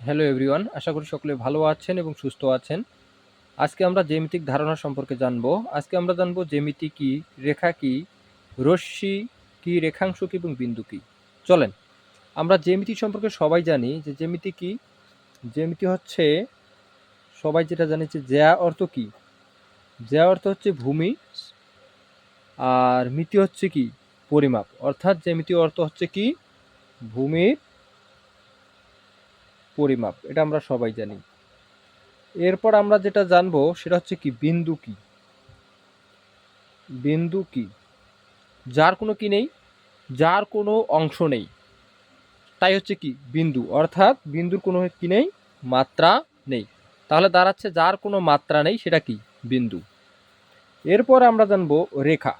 Hello everyone, আশা করি সকলে ভালো আছেন এবং সুস্থ আছেন। আজকে আমরা জ্যামিতিক ধারণা সম্পর্কে জানবো। আজকে আমরা জানবো জ্যামিতি কি, রেখা কি, রশ্মি কি, রেখাংশ কি এবং বিন্দু কি। চলেন, আমরা জ্যামিতি সম্পর্কে সবাই জানি যে জ্যামিতি কি। জ্যামিতি হচ্ছে, সবাই যেটা জানি যে জ্যা অর্থ কি, জ্যা অর্থ হচ্ছে ভূমি, আর মিতি হচ্ছে কি পরিমাপ। অর্থাৎ জ্যামিতি অর্থ হচ্ছে কি ভূমির পরিমাপ, এটা আমরা সবাই জানি। এরপর আমরা যেটা জানবো সেটা হচ্ছে কি বিন্দু কি। বিন্দু কি, যার কোনো কি নেই, যার কোনো অংশ নেই, তাই হচ্ছে কি বিন্দু। অর্থাৎ বিন্দুর কোনো কি নেই, মাত্রা নেই। তাহলে দাঁড়াচ্ছে যার কোনো মাত্রা নেই সেটা কি বিন্দু। এরপর আমরা জানবো রেখা।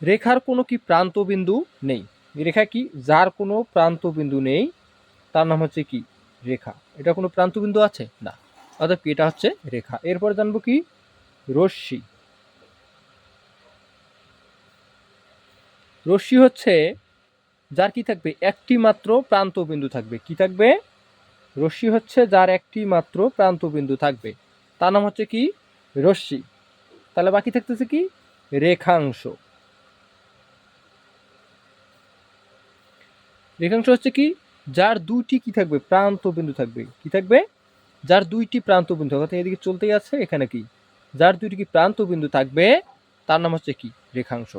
রেখার কোনো কি প্রান্ত বিন্দু নেই। রেখা কি, যার কোনো প্রান্ত বিন্দু নেই তার নাম হচ্ছে কি রেখা। এটা কোনো প্রান্ত বিন্দু আছে না, অর্থাৎ এটা হচ্ছে রেখা। এরপর জানবো কি রশ্মি। রশ্মি হচ্ছে যার কি থাকবে, একটি মাত্র প্রান্ত বিন্দু থাকবে। কি থাকবে, রশ্মি হচ্ছে যার একটি মাত্র প্রান্ত বিন্দু থাকবে, তার নাম হচ্ছে কি রশ্মি। তাহলে বাকি থাকতেছে কি রেখাংশ। রেখাংশ হচ্ছে কি, যার দুইটি কি থাকবে, প্রান্ত বিন্দু থাকবে। কি থাকবে, যার দুইটি প্রান্ত বিন্দু, অর্থাৎ এদিকে চলতেই আছে, এখানে কি যার দুইটি কি প্রান্ত বিন্দু থাকবে তার নাম হচ্ছে কি রেখাংশ।